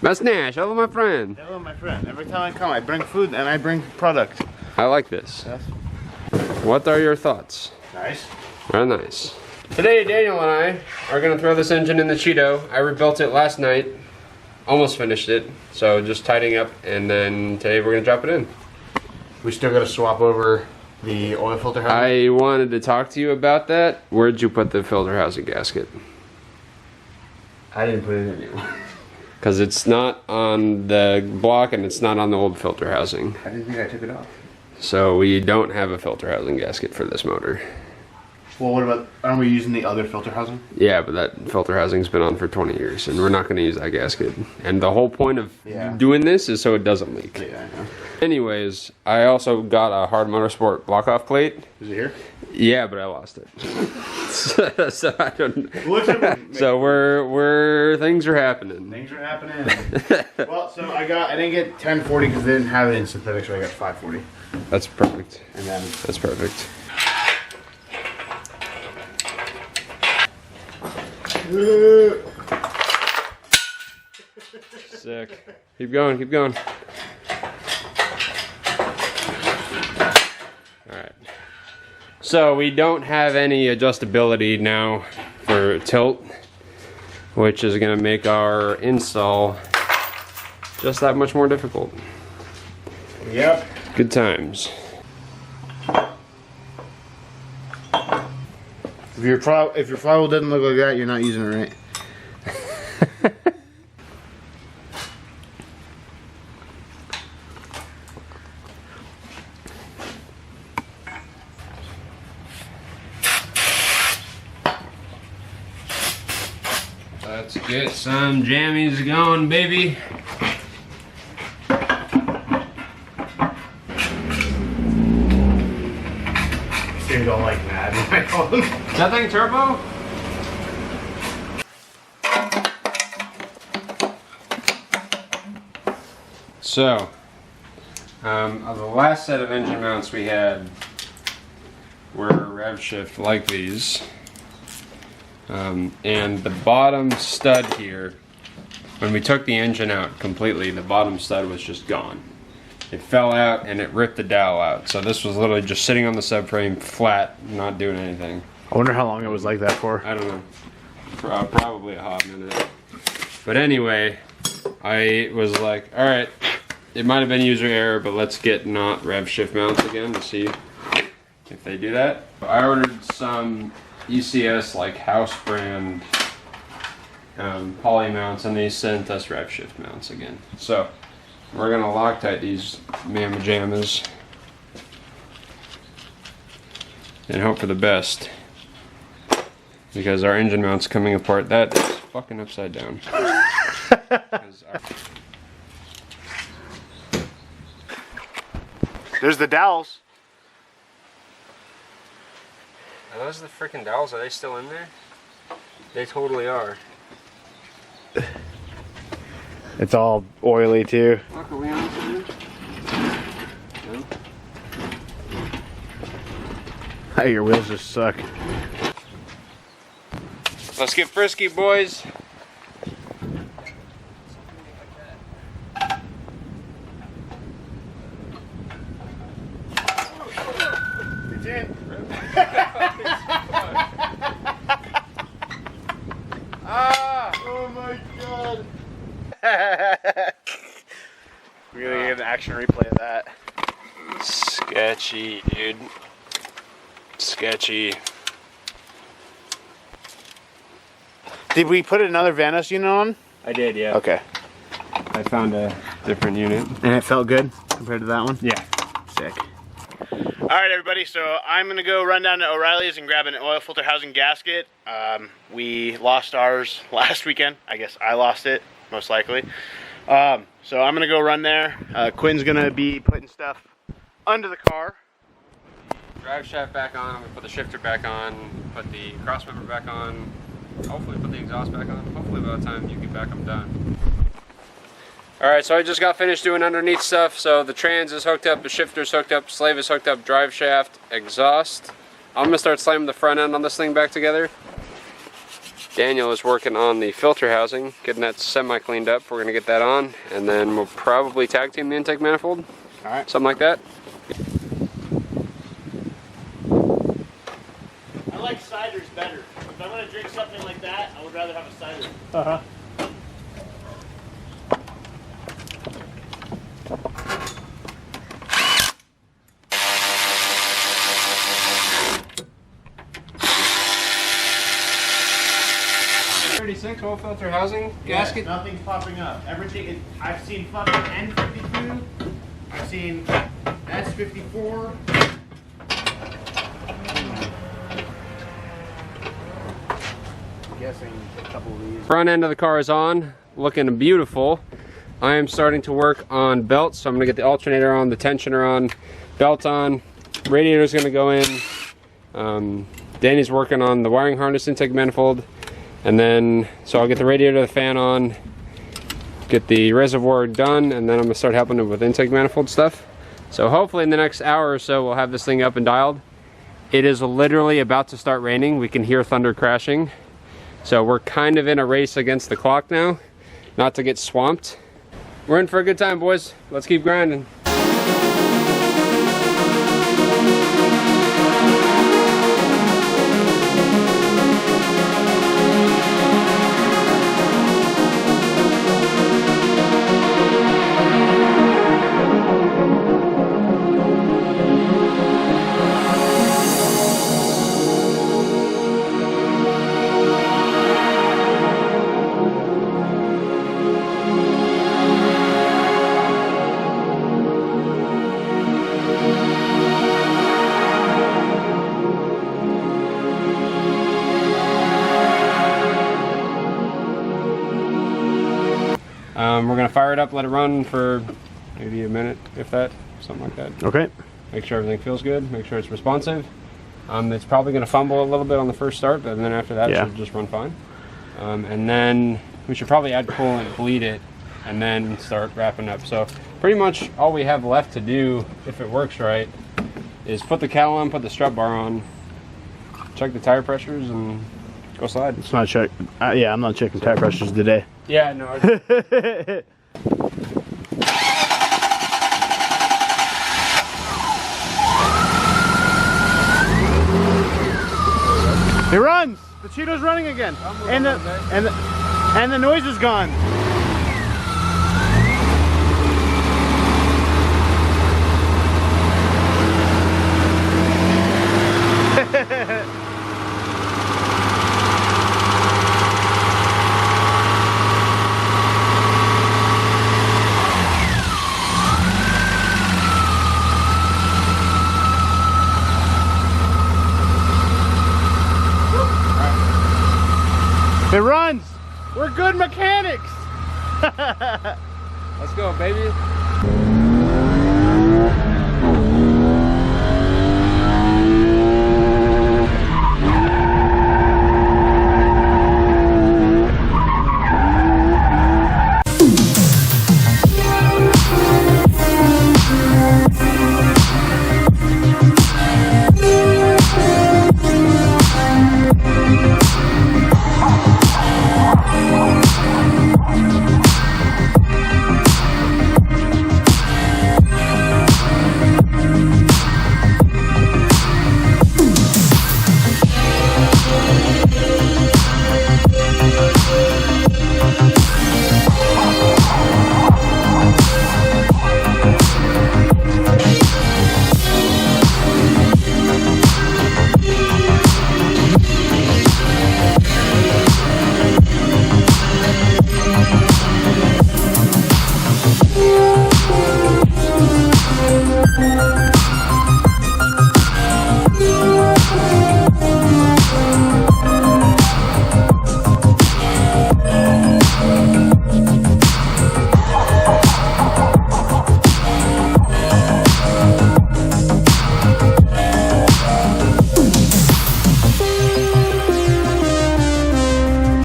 That's Nash. Hello, my friend. Hello, my friend. Every time I come, I bring food and I bring product. I like this. Yes. What are your thoughts? Nice. Very nice. Today, Daniel and I are gonna throw this engine in the Cheeto. I rebuilt it last night. Almost finished it. So just tidying up, and then today we're gonna drop it in. We still gotta swap over the oil filter housing. I wanted to talk to you about that. Where'd you put the filter housing gasket? I didn't put it in anywhere. Because it's not on the block and it's not on the old filter housing. I didn't think I took it off. So we don't have a filter housing gasket for this motor. Well, what about, aren't we using the other filter housing? Yeah, but that filter housing's been on for 20 years and we're not going to use that gasket. And the whole point of doing this is so it doesn't leak. Yeah, I know. Anyways, I also got a Hard Motorsport block-off plate. Is it here? Yeah, but I lost it. so I don't. So we're things are happening. Things are happening. Well, so I didn't get 1040 because they didn't have it in synthetic, so I got 540. That's perfect. And then That's perfect. Sick. Keep going, keep going. Alright. So we don't have any adjustability now for tilt, which is going to make our install just that much more difficult. Yep. Good times. If your flywheel doesn't look like that, you're not using it right. Let's get some jammies going, baby. You don't like mad when I call them. Is that thing turbo? So, of the last set of engine mounts we had were rev shift like these. And the bottom stud here, when we took the engine out completely, the bottom stud was just gone. It fell out and it ripped the dowel out. So this was literally just sitting on the subframe flat, not doing anything. I wonder how long it was like that for. I don't know. Probably a hot minute. But anyway, I was like, alright, it might have been user error, but let's get not rev shift mounts again to see if they do that. I ordered some ECS like house brand poly mounts, and they sent us rev shift mounts again. So we're gonna Loctite these mamma jammas and hope for the best, because our engine mount's coming apart. That is fucking upside down. There's the dowels. Are those the freaking dowels? Are they still in there? They totally are. It's all oily too. Look, are we on something? No? Hey, your wheels just suck. Let's get frisky, boys. It's in. Oh my god. We're gonna get an action replay of that. Sketchy, dude. Sketchy. Did we put another Vanos unit on? I did, yeah. Okay. I found a different unit. And it felt good compared to that one? Yeah. Sick. Alright everybody, so I'm going to go run down to O'Reilly's and grab an oil filter housing gasket. We lost ours last weekend. I guess I lost it, most likely. So I'm going to go run there. Quinn's going to be putting stuff under the car. Drive shaft back on, I'm gonna put the shifter back on, put the cross member back on, hopefully put the exhaust back on. Hopefully by the time you get back I'm done. Alright, so I just got finished doing underneath stuff. So the trans is hooked up, the shifter's hooked up, slave is hooked up, drive shaft, exhaust. I'm gonna start slamming the front end on this thing back together. Daniel is working on the filter housing, getting that semi cleaned up. We're gonna get that on, and then we'll probably tag team the intake manifold. All right. Something like that. I like ciders better. If I'm gonna drink something like that, I would rather have a cider. Uh-huh. Oil filter housing gasket. Yeah, nothing's popping up. Everything. I've seen fucking N52. I've seen S54. I'm guessing a couple of these. Front end of the car is on, looking beautiful. I am starting to work on belts, so I'm gonna get the alternator on, the tensioner on, belt on. Radiator's gonna go in. Danny's working on the wiring harness intake manifold. And then, so I'll get the radiator, the fan on, get the reservoir done, and then I'm gonna start helping him with intake manifold stuff. So hopefully in the next hour or so, we'll have this thing up and dialed. It is literally about to start raining. We can hear thunder crashing. So we're kind of in a race against the clock now, not to get swamped. We're in for a good time, boys. Let's keep grinding. We're gonna fire it up, let it run for maybe a minute, if that, something like that. Okay. Make sure everything feels good, make sure it's responsive. It's probably gonna fumble a little bit on the first start, but then after that it should just run fine. And then we should probably add coolant, bleed it, and then start wrapping up. So pretty much all we have left to do, if it works right, is put the cowl on, put the strut bar on, check the tire pressures, and go slide. It's not check. Yeah, I'm not checking tire pressures today. Yeah, no. It runs. The Cheeto's running again, and the noise is gone. It runs! We're good mechanics! Let's go, baby.